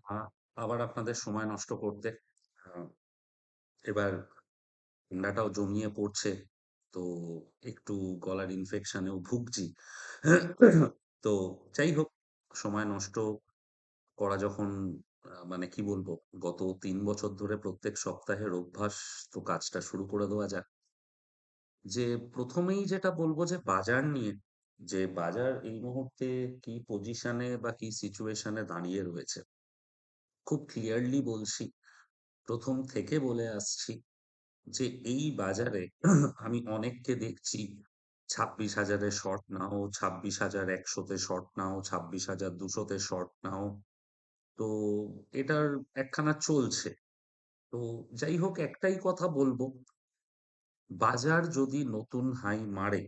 আ আবার আপনাদের সময় নষ্ট করতে। আ এবার ঠান্ডাটাও জমিয়ে পড়ছে। তো একটু গলার ইনফেকশনেও ভুগছি। তো যাই হোক, সময় নষ্ট করা যখন মানে কি বলবো, গত ৩ বছর ধরে প্রত্যেক সপ্তাহের অভ্যাস, তো কাজটা শুরু করে দেওয়া যাক। যে ১ম এই যেটা বলব যে বাজার নিয়ে, যে বাজার এই মুহূর্তে কি পজিশনে বা কি সিচুয়েশন এ দাঁড়িয়ে রয়েছে। খুব ক্লিয়ারলি বলছি, ১ম থেকে বলে আসছি যে এই বাজারে আমি অনেককে দেখছি ২৬,০০০ এ শর্ট নাও, ২৬,১০০ তে শর্ট নাও, ২৬,২০০ তে শর্ট নাও। তো এটার একখানা চলছে। তো যাই হোক, একটাই কথা বলব, বাজার যদি নতুন হাই মারে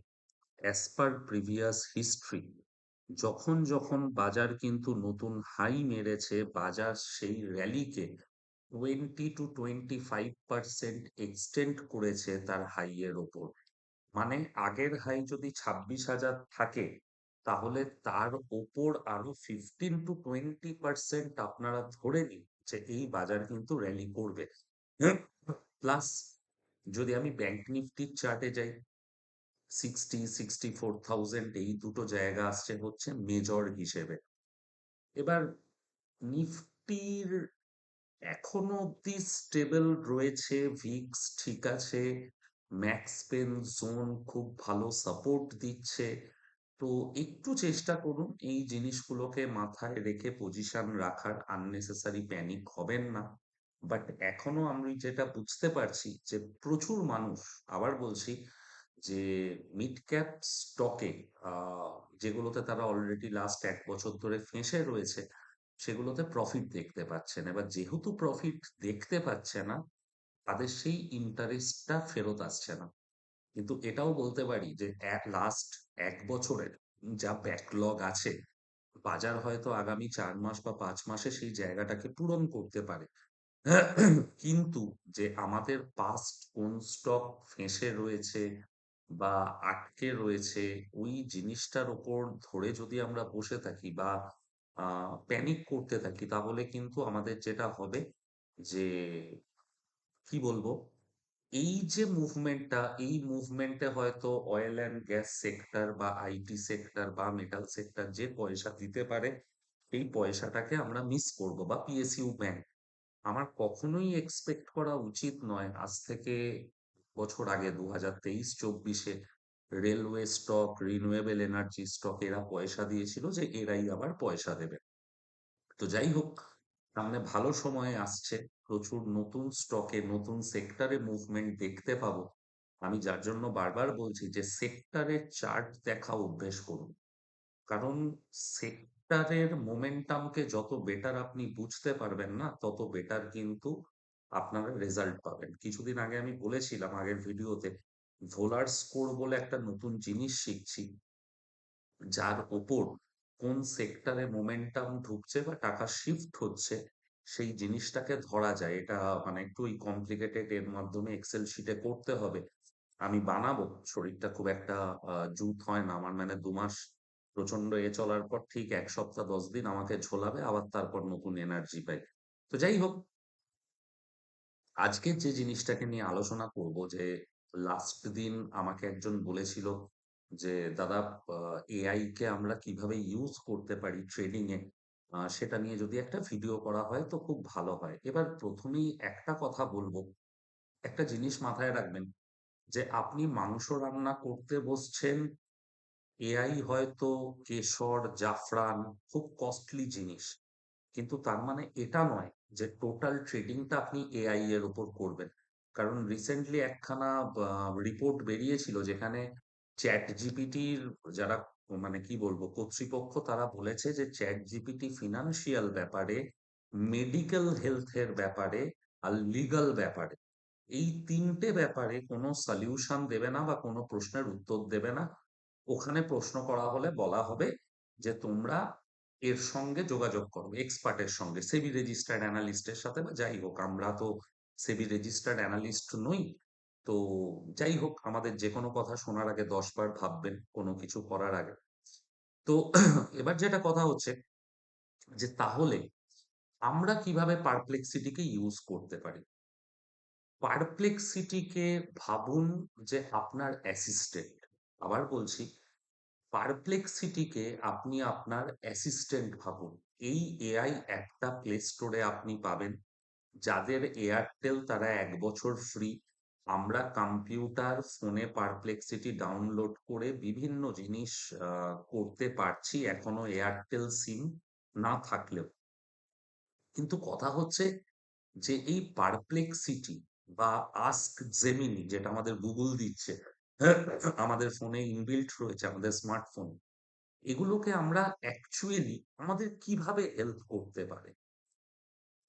as per previous history, যখন বাজার কিন্তু নতুন হাই মেরেছে, বাজার সেই র‍্যালিকে 20-25% এক্সটেন্ড করেছে তার হাই এর ওপর। মানে আগের হাই যদি ২৬,০০০ থাকে, তাহলে তার ওপর আরো 15-20% আপনারা ধরে নিন যে এই বাজার কিন্তু র‍্যালি করবে। প্লাস যদি আমি ব্যাংক নিফটির চার্টে যাই, 60-64,000 এই দুটো জায়গা আসছে হচ্ছে মেজর হিসেবে। এবার নিফটির এখনো অব্দি স্টেবল রয়েছে, ভিক্স ঠিক আছে, ম্যাক্সপেন জোন খুব ভালো সাপোর্ট দিচ্ছে। তো একটু চেষ্টা করুন এই জিনিসগুলোকে মাথায় রেখে পজিশন রাখার, আননেসেসারি প্যানিক হবেন না। বাট এখনো আমি যেটা বুঝতে পারছি যে প্রচুর মানুষ, আবার বলছি, যে মিড ক্যাপ স্টকে যেগুলোতে তারা অলরেডি লাস্ট ১ বছর ধরে ফেঁসে রয়েছে, সেগুলোতে প্রফিট দেখতে পাচ্ছে না। এবার যেহেতু প্রফিট দেখতে পাচ্ছে না, তাদের সেই ইন্টারেস্টটা ফেরত আসছে না। কিন্তু এটাও বলতে পারি যে লাস্ট ১ বছরের যা ব্যাকলগ আছে, বাজার হয়তো আগামী ৪ মাস বা ৫ মাসে সেই জায়গাটাকে পূরণ করতে পারে। কিন্তু যে আমাদের পাস্ট কোন স্টক ফেঁসে রয়েছে বা আটকে রয়েছে, ওই জিনিসটার উপর ধরে যদি আমরা বসে থাকি বা প্যানিক করতে থাকি, তাহলে কিন্তু আমাদের যেটা হবে যে, কি বলবো, এই যে মুভমেন্টটা, এই মুভমেন্টে হয়তো অয়েল অ্যান্ড গ্যাস সেক্টর বা আইটি সেক্টর বা মেটাল সেক্টর যে পয়সা দিতে পারে, এই পয়সাটাকে আমরা মিস করব, বা পিএসইউ ব্যাংক। আমার কখনোই এক্সপেক্ট করা উচিত নয় আজ থেকে বছর আগে ২০২৩-২৪ এ railway stock, renewable energy stock এরা পয়সা দিয়েছিল যে এরাই আবার পয়সা দেবে। তো যাই হোক, সামনে ভালো সময় আসছে। প্রচুর নতুন স্টকে, নতুন সেক্টরে মুভমেন্ট দেখতে পাবো। আমি যার জন্য বারবার বলছি যে সেক্টরের চার্ট দেখা অভ্যেস করুন। কারণ সেক্টরের মোমেন্টামকে যত বেটার আপনি বুঝতে পারবেন না, তত বেটার কিন্তু আপনারা রেজাল্ট পাবেন। কিছুদিন আগে আমি বলেছিলাম আগের ভিডিওতে, ভোলার স্কোর বলে একটা নতুন জিনিস শিখছি, যার ওপর কোন সেক্টরে মোমেন্টাম ঢুকছে বা টাকা শিফট হচ্ছে, সেই জিনিসটাকে ধরা যায়। এটা মানে একটু কমপ্লিকেটেড, এর মাধ্যমে এক্সেল শিটে করতে হবে। আমি বানাবো। শরীরটা খুব একটা জুত হয় না আমার, মানে ২ মাস প্রচন্ড চলার পর ঠিক ১ সপ্তাহ ১০ দিন আমাকে ঝোলাবে, আবার তারপর নতুন এনার্জি পাই। তো যাই হোক, আজকে যে জিনিসটাকে নিয়ে আলোচনা করব, যে লাস্ট দিন আমাকে একজন বলেছিল যে দাদা, এআই কে আমরা কিভাবে ইউজ করতে পারি ট্রেডিং এ, সেটা নিয়ে যদি একটা ভিডিও করা হয় তো খুব ভালো হয়। এবার প্রথমেই একটা কথা বলবো, একটা জিনিস মাথায় রাখবেন, যে আপনি মাংস রান্না করতে বসছেন, এআই হয়তো কেশর, জাফরান খুব কস্টলি জিনিস। কিন্তু তার মানে এটা নয় যে টোটাল ট্রেডিংটা আপনি এআই এর উপর করবেন। কারণ রিসেন্টলি একখানা রিপোর্ট বেরিয়েছিল যেখানে চ্যাট জিপিটির যারা, মানে কি বলবো, কর্তৃপক্ষ, তারা বলেছে যে চ্যাট জিপিটি ফিনান্সিয়াল ব্যাপারে, মেডিকেল হেলথ এর ব্যাপারে আর লিগাল ব্যাপারে, এই ৩ টে ব্যাপারে কোনো সলিউশন দেবে না বা কোনো প্রশ্নের উত্তর দেবে না। ওখানে প্রশ্ন করা হলে বলা হবে যে তোমরা এর সঙ্গে যোগাযোগ করো, এক্সপার্টের সঙ্গে, সেবি রেজিস্টার্ড অ্যানালিস্টের সাথে, বা যাই হোক, আমরা তো সেবি রেজিস্টার্ড অ্যানালিস্ট নই। তো যাই হোক, আমাদের যেকোনো কথা শোনার আগে ১০ বার ভাববেন কোনো কিছু করার আগে। তো এবার যেটা কথা হচ্ছে যে তাহলে আমরা কিভাবে পারপ্লেক্সিটিকে ইউজ করতে পারি? পারপ্লেক্সিটিকে ভাবুন যে আপনার অ্যাসিস্ট্যান্ট। আবার বলছি, পারপ্লেক্সিটিকে আপনি আপনার অ্যাসিস্ট্যান্ট ভাবুন। এই এআই অ্যাপটা প্লে স্টোরে আপনি পাবেন। যাদের এয়ারটেল তারা ১ বছর ফ্রি। আমরা কম্পিউটার, ফোনে পারপ্লেক্সিটি ডাউনলোড করে বিভিন্ন জিনিস করতে পারছি এখনো এয়ারটেল সিম না থাকলেও। কিন্তু কথা হচ্ছে যে এই পারপ্লেক্সিটি বা আস্ক জেমিনি, যেটা আমাদের গুগল দিচ্ছে, আমাদের ফোনে ইনবিল্ট রয়েছে, আমাদের স্মার্টফোন, এগুলোকে আমরা অ্যাকচুয়ালি আমাদের কিভাবে হেল্প করতে পারে।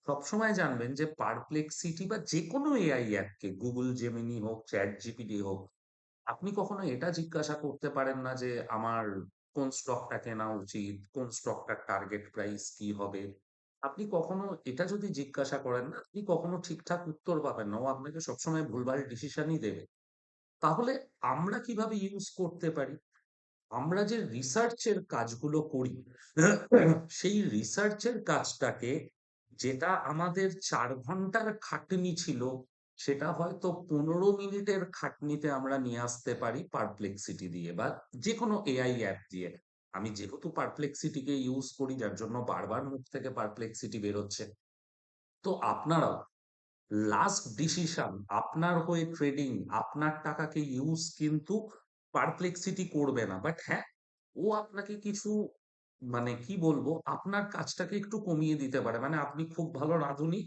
সবসময় জানবেন যে পারপ্লেক্সিটি বা যে কোনো এআই অ্যাপকে, গুগল জেমিনি হোক, চ্যাট জিপিটি হোক, আপনি কখনো এটা জিজ্ঞাসা করতে পারেন না যে আমার কোন স্টকটা কেনা উচিত, কোন স্টকটার টার্গেট প্রাইস কি হবে। আপনি কখনো এটা যদি জিজ্ঞাসা করেন না, আপনি কখনো ঠিকঠাক উত্তর পাবেন না। ও আপনাকে সবসময় ভুলভাল ডিসিশনই দেবে। তাহলে আমরা কিভাবে ইউজ করতে পারি? আমরা যে রিসার্চের কাজগুলো করি, সেই রিসার্চের কাজটাকে, যেটা আমাদের ৪ ঘন্টার খাটনি ছিল, সেটা হয়তো ১৫ মিনিটের খাটনিতে আমরা নিয়ে আসতে পারি পারপ্লেক্সিটি দিয়ে বা যে কোনো এআই অ্যাপ দিয়ে। আমি যেহেতু পারপ্লেক্সিটিকে ইউজ করি, যার জন্য বারবার মুখ থেকে পারপ্লেক্সিটি বেরোচ্ছে। তো আপনারাও লাস্ট ডিসিশন, আপনার হয়ে ট্রেডিং, আপনার টাকাকে ইউজ কিন্তু পারপ্লেক্সিটি করবে না। বাট হ্যাঁ, ও আপনাকে কিছু, মানে কি বলবো, আপনার কাজটাকে একটু কমিয়ে দিতে পারে। মানে আপনি খুব ভালো রাঁধুনি,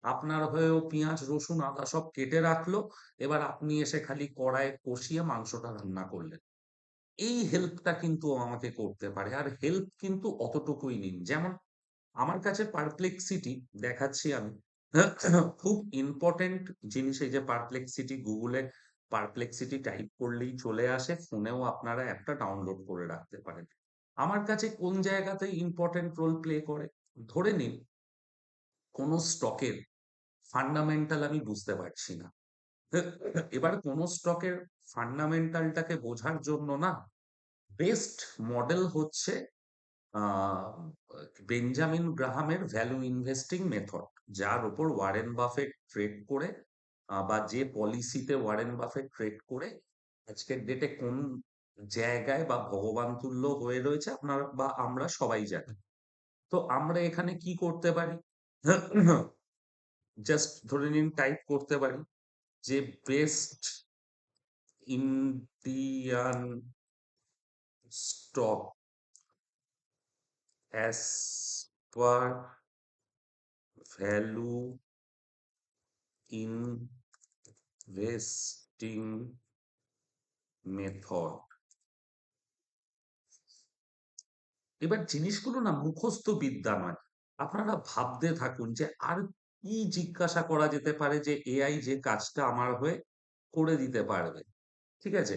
আপনার হয়েও পেঁয়াজ, রসুন, আদা সব কেটে রাখলো। এবার আপনি এসে খালি কড়াইয়ে কষিয়ে মাংসটা রান্না করলেন। এই হেল্পটা কিন্তু ও আমাকে করতে পারে। আর হেল্প কিন্তু অতটুকুই নিন। যেমন আমার কাছে পারপ্লেক্সিটি দেখাচ্ছি আমি। খুব ইম্পোর্টেন্ট জিনিস এই যে পারপ্লেক্সিটি, গুগলে পারপ্লেক্সিটি টাইপ করলেই চলে আসে। ফোনেও আপনারা অ্যাপটা ডাউনলোড করে রাখতে পারেন। আমার কাছে কোন জায়গাতে ইম্পোর্টেন্ট রোল প্লে করে? ধরে নিন কোন স্টকের ফান্ডামেন্টাল আমি বুঝতে পারছি না। এবার কোন স্টকের ফান্ডামেন্টালটাকে বোঝার জন্য না, বেস্ট মডেল হচ্ছে আহ, বেঞ্জামিন গ্রাহামের ভ্যালু ইনভেস্টিং মেথড, যার উপর ওয়ারেন বাফেট ট্রেড করে, বা যে পলিসিতে ওয়ারেন বাফেট ট্রেড করে আজকের ডেটে কোন জায়গায় বা ভগবান তুল্য হয়ে রয়েছে আপনার বা আমরা সবাই জানি। তো আমরা এখানে কি করতে পারি? জাস্ট ধরে নিন টাইপ করতে পারি যে best Indian stock as par value investing method. এবার জিনিসগুলো না মুখস্থ বিদ্যা নয়। আপনারা ভাবতে থাকুন যে আর কি জিজ্ঞাসা করা যেতে পারে যে এআই যে কাজটা আমার হয়ে করে দিতে পারবে। ঠিক আছে?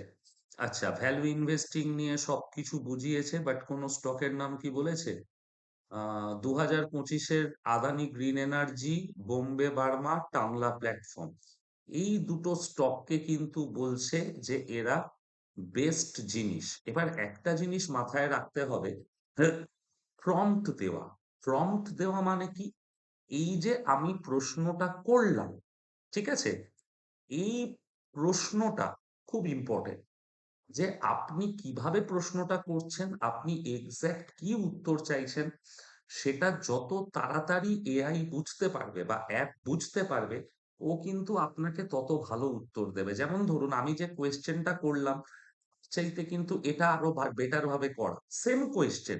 আচ্ছা, ভ্যালু ইনভেস্টিং নিয়ে সবকিছু বুঝিয়েছে, বাট কোন স্টকের নাম কি বলেছে? ২০২৫-এর Adani green energy, Bombay Burmah, Tanla platform. এই দুটো স্টককে কিন্তু বলছে যে এরা বেস্ট জিনিস। এবার একটা জিনিস মাথায় রাখতে হবে, প্রম্পট দেওয়া। প্রম্পট দেওয়া মানে কি? এই যে আমি প্রশ্নটা করলাম, ঠিক আছে? এই প্রশ্নটা খুব ইম্পর্টেন্ট। যে আপনি কিভাবে প্রশ্নটা করছেন, আপনি এক্সাক্ট কি উত্তর চাইছেন, সেটা যত তাড়াতাড়ি এআই বুঝতে পারবে বা অ্যাপ বুঝতে পারবে, ও কিন্তু আপনাকে তত ভালো উত্তর দেবে। যেমন ধরুন আমি যে কোয়েশ্চেনটা করলাম, চাইতে কিন্তু এটা আরো বেটার ভাবে করা। Same question,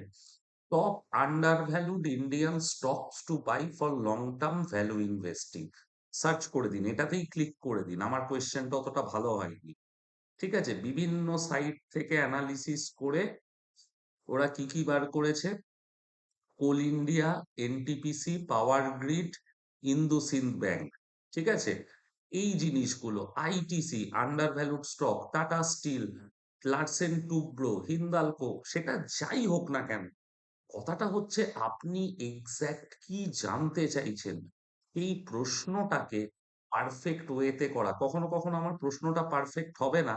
top undervalued Indian stocks to buy for long term value investing. Search করে দিন, এটাতেই ক্লিক করে দিন। আমার কোয়েশ্চেনটা অতটা ভালো হয়নি। ঠিক আছে? বিভিন্ন সাইট থেকে অ্যানালিসিস করে ওরা কি কি বার করেছে? কোল ইন্ডিয়া, এনটিপিসি, পাওয়ার গ্রিড, ইন্দুসিন্দ ব্যাংক। ঠিক আছে? এই জিনিসগুলো, ITC undervalued stock, Tata Steel, Larsen Toubro, Hindalco, সেটা যাই হোক না কেন, কথাটা হচ্ছে আপনি এক্সাক্ট কি জানতে চাইছেন, এই প্রশ্নটাকে পারফেক্ট ওয়েতে করা। কখনো কখনো আমার প্রশ্নটা পারফেক্ট হবে না,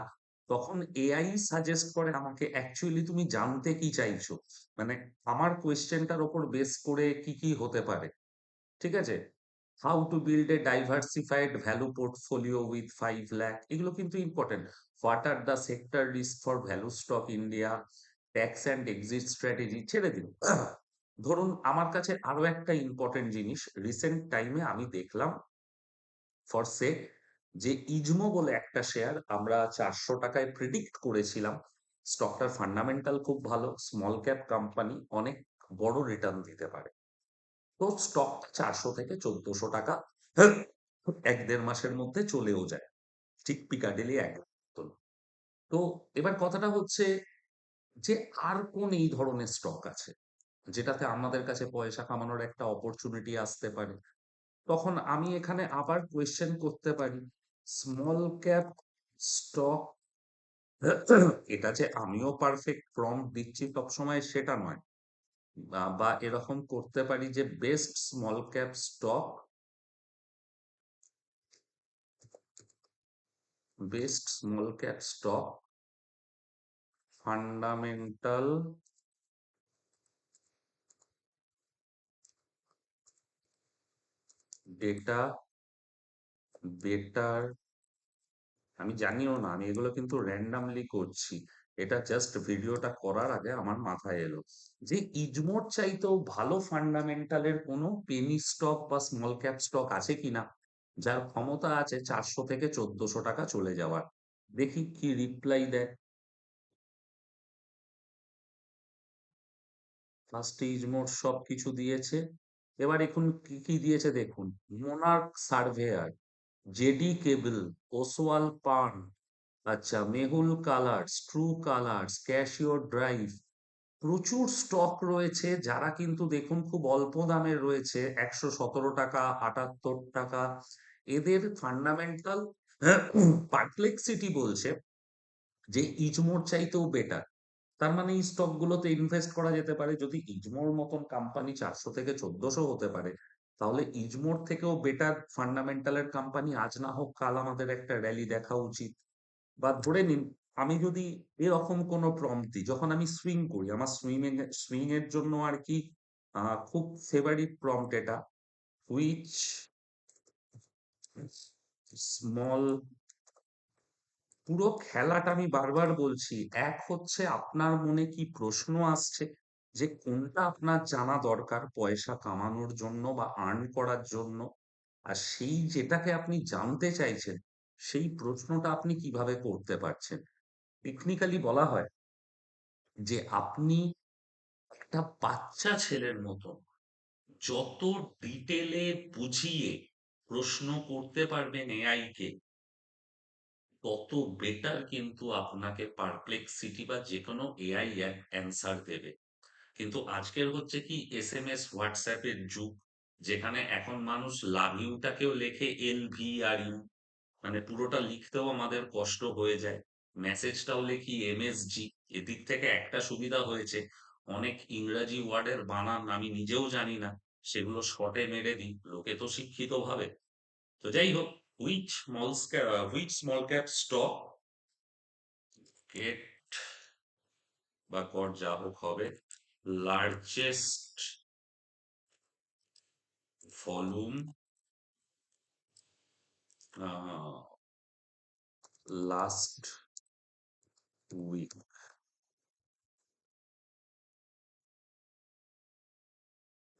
তখন এআই সাজেস্ট করে আমাকে অ্যাকচুয়ালি তুমি জানতে কি চাইছো, মানে আমার কোয়েশ্চেনটার ওপর বেস করে কি কি হতে পারে। ঠিক আছে? How to build a diversified value portfolio with 5 lakh, এগুলো কিন্তু important. What are the sector risk for value stock India, tax and exit strategy, ছেড়ে দিন। ধরুন আমার কাছে আরো একটা ইম্পর্টেন্ট জিনিস রিসেন্ট টাইমে আমি দেখলাম ফর সে, যে ইজমো বলে একটা শেয়ার আমরা 400 টাকায় প্রিডিক্ট করেছিলাম। স্টকটার ফান্ডামেন্টাল খুব ভালো, স্মল ক্যাপ কোম্পানি, অনেক বড় রিটার্ন দিতে পারে। তো স্টকটা 400 থেকে 1400 টাকা 1-1.5 মাসের মধ্যে চলেও যায়, ঠিক পিকাডেলি এক মতন। তো এবার কথাটা হচ্ছে যে আর কোন এই ধরনের স্টক আছে যেটাতে আমাদের কাছে পয়সা কামানোর একটা অপরচুনিটি আসতে পারে। তখন আমি এখানে আবার কোয়েশ্চেন করতে পারি, স্মল ক্যাপ স্টক, এটা যে আমিও পারফেক্ট প্রম্পট দিচ্ছি সবসময় সেটা নয়, বা এরকম করতে পারি যে best small cap stock, best small cap stock fundamental data better. আমি জানিও না, আমি এগুলো কিন্তু র্যান্ডামলি করছি, এটা জাস্ট ভিডিওটা করার আগে আমার মাথায় এলো যে ইজমোর চাইতেও ভালো ফান্ডামেন্টালের কোনো পেনি স্টক বা স্মল ক্যাপ স্টক আছে কিনা যার ক্ষমতা আছে 400 থেকে 1400 টাকা চলে যাওয়ার। দেখি কি রিপ্লাই দেয়। ফার্স্টে ইজমোর সব কিছু দিয়েছে, এবার এখন কি কি দিয়েছে দেখুন, Monarch Surveyor, JD Cable, Oswal পার্ন, আচ্ছা Mehul Colours, True Colours, Cash Ur Drive, প্রচুর স্টক রয়েছে যারা কিন্তু দেখুন খুব অল্প দামের রয়েছে, 117 টাকা, 78 টাকা। এদের ফান্ডামেন্টাল পারপ্লেক্সিটি বলছে যে ইজমোর চাইতেও বেটার। তার মানে এই স্টক গুলোতে ইনভেস্ট করা যেতে পারে। যদি ইজমোর মতন কোম্পানি 400 থেকে 1400 হতে পারে, তাহলে ইজমোর থেকেও বেটার ফান্ডামেন্টালের কোম্পানি আজ না হোক কাল আমাদের একটা র্যালি দেখা উচিত। বা ধরে নিন আমি যদি এরকম কোনো প্রম্পট দিই, যখন আমি সুইং করি, আমার সুইং এর জন্য আর কি খুব ফেভারিট প্রম্পট এটা, হুইচ স্মল, পুরো খেলাটা আমি বারবার বলছি, এক হচ্ছে আপনার মনে কি প্রশ্ন আসছে যে কোনটা আপনার জানা দরকার পয়সা কামানোর জন্য বা আর্ন করার জন্য, আর সেই যেটাকে আপনি জানতে চাইছেন সেই প্রশ্নটা আপনি কিভাবে করতে পারছেন। টেকনিক্যালি বলা হয় যে আপনি একটা বাচ্চা ছেলের মতো যত ডিটেলে বুঝিয়ে প্রশ্ন করতে পারবেন এআই কে, তত বেটার কিন্তু আপনাকে পারপ্লেক্সিটি বা যে কোনো এআই অ্যান্সার দেবে। কিন্তু আজকের হচ্ছে কি এসএমএস হোয়াটসঅ্যাপ এর যুগ, যেখানে এখন মানুষ লাভ ইউটাকেও লেখে LVRU, মানে পুরোটা লিখতেও আমাদের কষ্ট হয়ে যায়, মেসেজটাও লিখি MSG। এদিক থেকে একটা সুবিধা হয়েছে, অনেক ইংরাজি ওয়ার্ডের বানান আমি নিজেও জানি না, সেগুলো শর্টে মেরে দিই, লোকে তো শিক্ষিত ভাবে। তো যাই হোক, which small cap stock get বা গড় যা হোক হবে largest volume last week,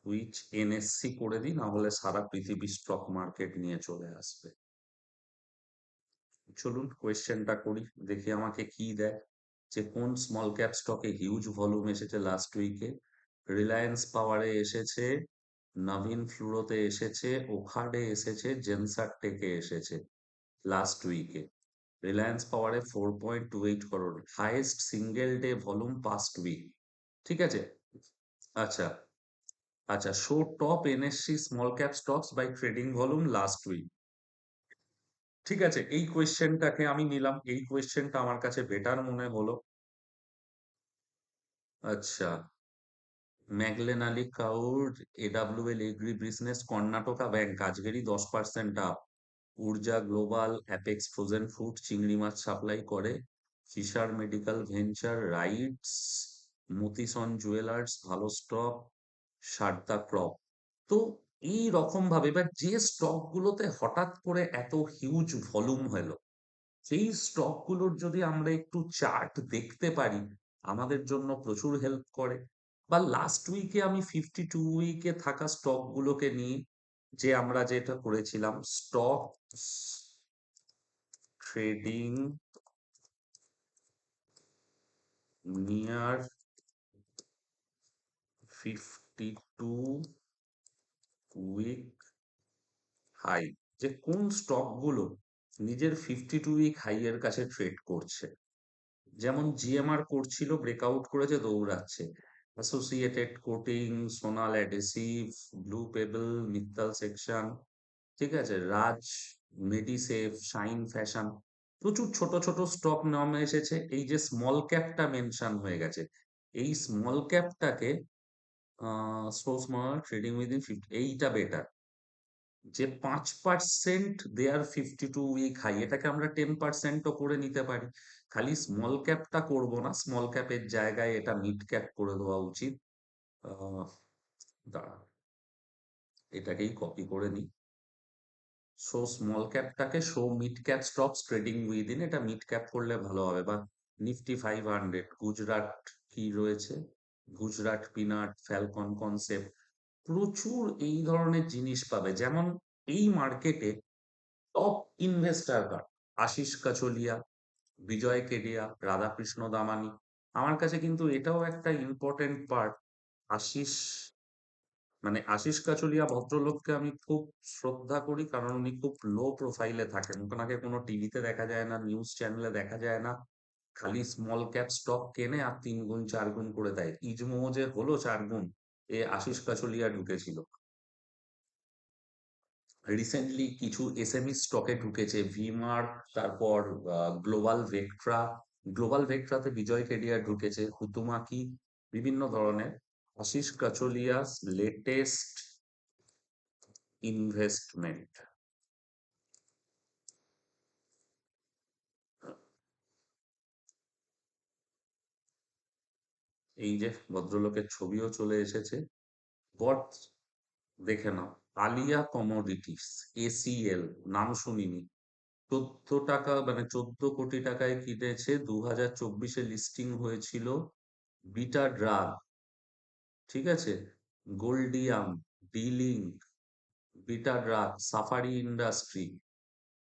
which NSC করে দিই, না হলে সারা পৃথিবী স্টক মার্কেট নিয়ে চলে আসবে। চলুন কোয়েশ্চেনটা করি, দেখি আমাকে কি দেয়, যে কোন স্মল ক্যাপ স্টকে হিউজ ভলিউম এসেছে লাস্ট উইকে। রিলায়েন্স পাওয়ারে এসেছে, নভিন ফ্লুরোতে এসেছে, ওখাডে এসেছে, জেনসার টেকে এসেছে লাস্ট উইকে। রিলায়েন্স পাওয়ারে 4.28 crore, highest single day volume past week. ঠিক আছে, আচ্ছা, আচ্ছা, show top NSC small cap stocks by trading volume last week. ঠিক আছে, এই কোয়েশ্চেনটাকে আমি নিলাম, এই কোয়েশ্চেনটা আমার কাছে বেটার মনে হলো। আচ্ছা, Magellanic Cloud, AWL Agri Business, Karnataka Bank আজকেরই 10% up, Urja Global, Apex Frozen Food চিংড়ি মাছ সাপ্লাই করে, Fisher Medical Venture, rights, Motisons Jewellers ভালো স্টক, সারদা ক্রপ। তো এই রকম ভাবে এবার যে স্টক গুলোতে হঠাৎ করে এত হিউজ ভলিউম হলো, সেই স্টক গুলোর যদি আমরা একটু চার্ট দেখতে পারি, আমাদের জন্য প্রচুর হেল্প করে। বা লাস্ট উইকে আমি 52 উইকে থাকা স্টক গুলোকে নিয়ে যে আমরা যেটা করেছিলাম, stock trading near 52 week high, যে কোন স্টক গুলো নিজের 52 উইক হাই এর কাছে ট্রেড করছে। যেমন জিএমআর করছিল, ব্রেকআউট করেছে, দৌড়াচ্ছে। Associated coating, Sonal adhesive, blue payable, Mittal section, ঠিক আছে, রাজ মেডিসেফ, শাইন ফ্যাশন, প্রচুর ছোট ছোট স্টক নামে এসেছে। এই যে স্মল ক্যাপটা মেনশন হয়ে গেছে, এই স্মল ক্যাপটাকে সো স্মল ট্রেডিং উইদিন 50, এইটা বেটার। যে 5% দেয়ার 52 উইক হাই, এটাকে আমরা 10%ও করে নিতে পারি। খালি স্মল ক্যাপটা করব না, স্মল ক্যাপের জায়গায় এটা মিড ক্যাপ করে দেওয়া উচিত। আহ, দাঁড়া, এটাকেই কপি করে নিই। শো স্মল ক্যাপটাকে so mid cap stocks trading within, এটা মিড ক্যাপ করলে ভালো হবে। বা নিফটি 500, গুজরাট কি রয়েছে, গুজরাট পিনাট, ফ্যালকন কনসেপ্ট, প্রচুর এই ধরনের জিনিস পাবে। যেমন এই মার্কেটে টপ ইনভেস্টার কার, আশিস কাচলিয়া, বিজয় কেডিয়া, রাধাকৃষ্ণ দামানি। আমার কাছে কিন্তু এটাও একটা ইম্পর্টেন্ট পার্ট। আশিস, মানে আশিস কাচলিয়া ভদ্রলোককে আমি খুব শ্রদ্ধা করি, কারণ উনি খুব লো প্রোফাইলে থাকেন, ওনাকে কোনো টিভিতে দেখা যায় না, নিউজ চ্যানেলে দেখা যায় না। খালি স্মল ক্যাপ স্টক কেনে আর 3 গুণ 4 গুণ করে দেয়। ইজমো যে হলো 4 গুণ, এ আশিস কাচলিয়া ঢুকেছিল। রিসেন্টলি কিছু এসএমই স্টকে ঢুকেছে, ভিমার্ট, তারপর গ্লোবাল ভেক্ট্রা, গ্লোবাল ভেক্ট্রাতে বিজয় কেডিয়া ঢুকেছে, হুতুমাকি, বিভিন্ন ধরনের। আশিস কাচলিয়াস লেটেস্ট ইনভেস্টমেন্ট, এই যে ভদ্রলোকের ছবিও চলে এসেছে। বট, দেখে নাও। আলিয়া কমোডিটিস, এসিএল, নাম শুনিনি। 14 টাকা, মানে 14 কোটি টাকায় কিনেছে, 2024-এ লিস্টিং হয়েছিল। বিটা ড্রাগ, ঠিক আছে, গোল্ডিয়াম, ডিলিংক, বিটা ড্রাগ, সাফারি ইন্ডাস্ট্রি,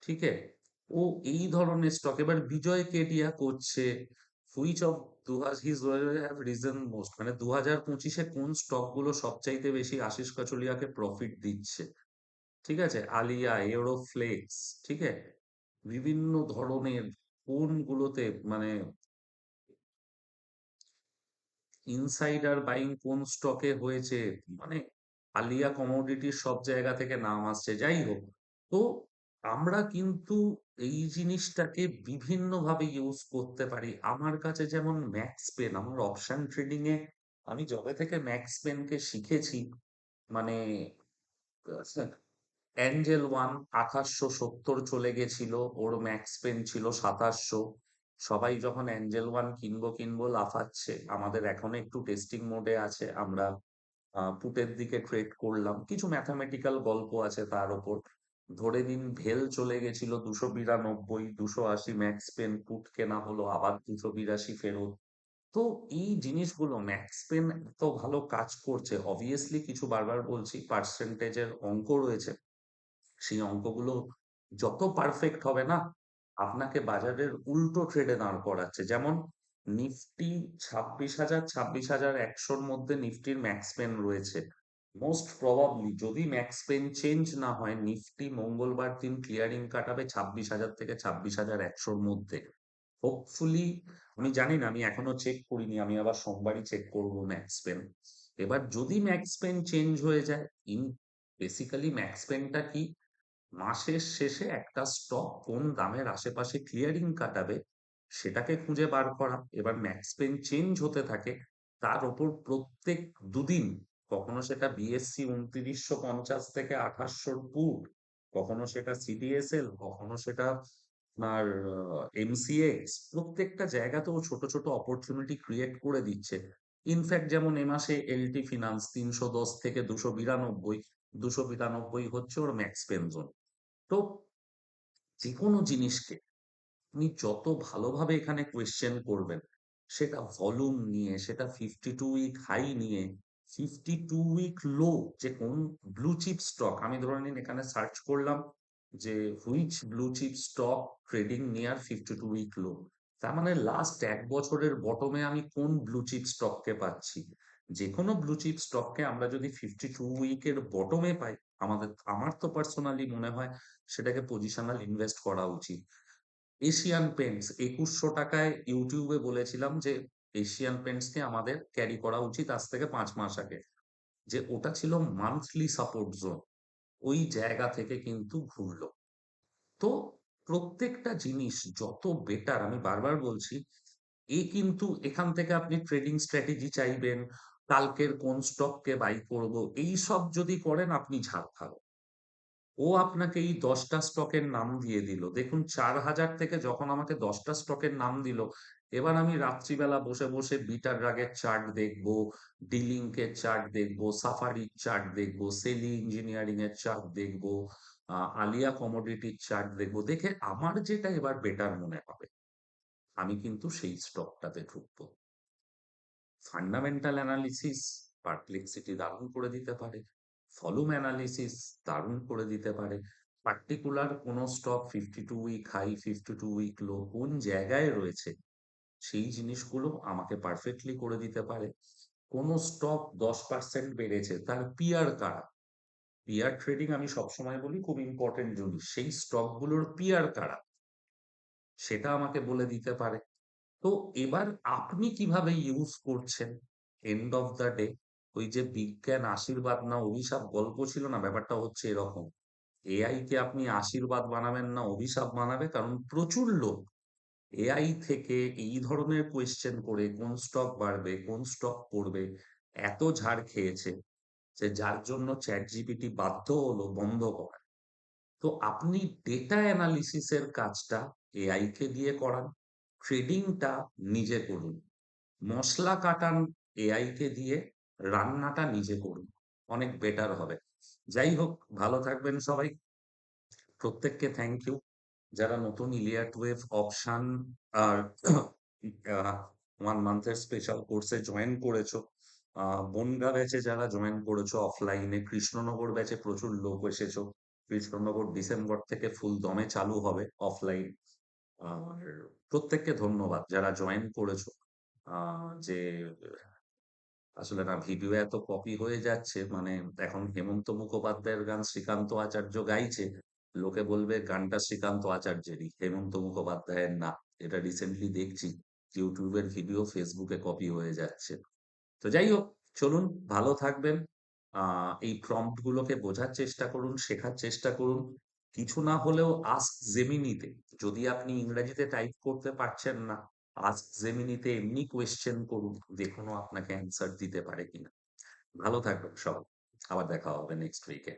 ঠিক আছে। ও এই ধরনের স্টক এবার বিজয় কেডিয়া করছে। Which of his have reason most, মানে 2025-এ কোন স্টক গুলো সবচাইতে বেশি আশিস কাচলিয়াকে প্রফিট দিচ্ছে, ঠিক আছে। আলিয়া, এরোফ্লেক্স, ঠিক আছে, বিভিন্ন ধরনের কোনগুলোতে, মানে ইনসাইডার বাইং কোন স্টকে হয়েছে, মানে আলিয়া কমোডিটির সব জায়গা থেকে নাম আসছে। যাই হোক, তো আমরা কিন্তু এই জিনিসটাকে বিভিন্ন ভাবে ইউজ করতে পারি। আমার কাছে যেমন ম্যাক্স পেন, আমার অপশন ট্রেডিং এ আমি যবে থেকে ম্যাক্স পেনকে শিখেছি, মানে অ্যাঞ্জেল ওয়ান 2870 চলে গেছিল, ওর ম্যাক্স পেন ছিল 2700। সবাই যখন অ্যাঞ্জেল ওয়ান কিনবো কিনবো লাফাচ্ছে, আমাদের এখনো একটু টেস্টিং মোডে আছে, আমরা পুটের দিকে ট্রেড করলাম, কিছু ম্যাথামেটিক্যাল গল্প আছে তার ওপর। ধরে নিন ভেল চলে গেছিল 292, 280 ম্যাক্স পেন পুট কেনা হলো, আবার 282 ফেরত। তো এই জিনিসগুলো ম্যাক্স পেন এত ভালো কাজ করছে, অবভিয়াসলি কিছু বারবার বলছি পার্সেন্টেজের অঙ্ক রয়েছে। সেই অঙ্কগুলো যত পারফেক্ট হবে না, আপনাকে বাজারের উল্টো ট্রেডে দাঁড় করাচ্ছে। যেমন নিফটি 26,000, 26,100-র মধ্যে নিফটির ম্যাক্স পেন রয়েছে। মোস্ট প্রবাবলি যদি ম্যাক্স পেন চেঞ্জ না হয়, নিফটি মঙ্গলবার দিন ক্লিয়ারিং কাটাবে 26,000 থেকে 26,100-র মধ্যে। হোপফুলি, আমি জানি না, আমি এখনো চেক করিনি, আমি আবার সোমবারই চেক করবো ম্যাক্স পেন। এবার যদি ম্যাক্স পেন চেঞ্জ হয়ে যায়, ইন বেসিক্যালি ম্যাক্স পেনটা কি, মাসের শেষে একটা স্টক কোন দামের আশেপাশে ক্লিয়ারিং কাটাবে সেটাকে খুঁজে বার করা। এবার ম্যাক্স পেন চেঞ্জ হতে থাকে, তার ওপর প্রত্যেক দুদিন, কখনো সেটা বিএসসি 2950 থেকে 2800 পুট, কখনো সেটা সিডিএসএল, কখনো সেটা আপনার এমসিএক্স, প্রত্যেকটা জায়গাতেও ছোট ছোট অপরচুনিটি ক্রিয়েট করে দিচ্ছে। ইনফ্যাক্ট যেমন এ মাসে এলটি ফিনান্স 310 থেকে 292, 292 হচ্ছে ওর ম্যাক্স পেন জোন। তো যেকোনো জিনিসকে আপনি যত ভালোভাবে এখানে কোয়েশ্চেন করবেন, সেটা ভলিউম নিয়ে, সেটা 52 উইক হাই নিয়ে, 52 উইক লো, যে কোন ব্লু চিপ স্টক, আমি ধরে নিন এখানে সার্চ করলাম যে which blue chip stock trading near 52 week low, তার মানে লাস্ট 1 বছরের বটমে আমি কোন ব্লু চিপ স্টককে পাচ্ছি। যে কোনো ব্লু চিপ স্টককে আমরা যদি 52 উইকের বটমে পাই, আমার তো পার্সোনালি মনে হয় সেটাকে পজিশনাল ইনভেস্ট করা উচিত। এশিয়ান পেন্টস 2100 টাকায় ইউটিউবে বলেছিলাম যে এশিয়ান পেন্টসকে আমাদের ক্যারি করা উচিত আজ থেকে 5 মাস আগে, যে ওটা ছিল মান্থলি সাপোর্ট জোন, ওই জায়গা থেকে কিন্তু ঘুরলো। তো প্রত্যেকটা জিনিস যত বেটার, আমি বারবার বলছি, কিন্তু এখান থেকে আপনি ট্রেডিং স্ট্র্যাটেজি চাইবেন, কালকের কোন স্টককে বাই করব, এই সব যদি করেন আপনি ঝাড় খাবেন। ও আপনাকে এই 10টা স্টকের নাম দিয়ে দিল। দেখুন 4000 থেকে যখন আমাকে 10টা স্টকের নাম দিল, এবার আমি রাত্রিবেলা বসে বসে বিটার ড্রাগের চার্ট দেখবো, ডিলিংকের চার্ট দেখবো, সাফারির চার্ট দেখবো, সেলি ইঞ্জিনিয়ারিং এর চার্ট দেখবো, আলিয়া কমোডিটির চার্ট দেখবো, দেখে আমার যেটা এবার বেটার মনে হবে আমি কিন্তু সেই স্টকটাতে ঢুকবো। ফান্ডামেন্টাল অ্যানালিসিস পারপ্লেক্সিটি দারুণ করে দিতে পারে, ভলিউম অ্যানালিসিস দারুণ করে দিতে পারে, পার্টিকুলার কোন stock 52 week high 52 week low কোন জায়গায় রয়েছে সেই জিনিসগুলো আমাকে পারফেক্টলি করে দিতে পারে। কোন স্টক 10% বেড়েছে তার পিয়ার কারা, পিয়ার ট্রেডিং আমি সবসময় বলি খুব ইম্পর্টেন্ট জিনিস, সেই স্টকগুলোর পিয়ার কারা সেটা আমাকে বলে দিতে পারে। তো এবার আপনি কিভাবে ইউজ করছেন, এন্ড অফ দ্য ডে, ওই যে বিজ্ঞান আশীর্বাদ না অভিশাপ গল্প ছিল না, ব্যাপারটা হচ্ছে এরকম। এআই কে আপনি আশীর্বাদ বানাবেন না অভিশাপ বানাবে, কারণ প্রচুর লোক এআই থেকে এই ধরনের কোয়েশ্চেন করে কোন স্টক বাড়বে কোন স্টক পড়বে এত ঝাড় খেয়েছে, যে যার জন্য চ্যাট জিপিটি বাধ্য হলো বন্ধ করা। তো আপনি ডেটা অ্যানালিসিস এর কাজটা এআই কে দিয়ে করান, ট্রেডিংটা নিজে করুন, মসলা কাটান এআই কে দিয়ে, রান্নাটা নিজে করুন, অনেক বেটার হবে। যাই হোক, ভালো থাকবেন সবাই। প্রত্যেককে থ্যাংক ইউ যারা নতুন ইলিয়াট ওয়েভ অপশন আর 1 মান্থের স্পেশাল কোর্সে জয়েন করেছো। বনগা ব্যাচে যারা জয়েন করেছো অফলাইনে, কৃষ্ণনগর ব্যাচে প্রচুর লোক এসেছো। কৃষ্ণনগর ডিসেম্বর থেকে ফুল দমে চালু হবে অফলাইন। আর প্রত্যেককে ধন্যবাদ যারা জয়েন করেছো। যে আসলে না ভিডিও এত কপি হয়ে যাচ্ছে, মানে এখন হেমন্ত মুখোপাধ্যায়ের গান শ্রীকান্ত আচার্য গাইছে, লোকে বলবে গানটা শ্রীকান্ত আচার্যেরই, হেমন্ত মুখোপাধ্যায়ের না। এটা রিসেন্টলি দেখছি ইউটিউবের ভিডিও ফেসবুকে কপি হয়ে যাচ্ছে। তো যাই হোক, চলুন, ভালো থাকবেন। এই প্রম্পট গুলোকে বোঝার চেষ্টা করুন, শেখার চেষ্টা করুন। কিছু না হলেও আস্ক জেমিনিতে, যদি আপনি ইংরেজিতে টাইপ করতে পারছেন না, আস্ক জেমিনিতে এমনি কোয়েশ্চেন করুন, দেখুন ও আপনাকে অ্যান্সার দিতে পারে কিনা। ভালো থাকবেন সবাই, আবার দেখা হবে নেক্সট উইকে।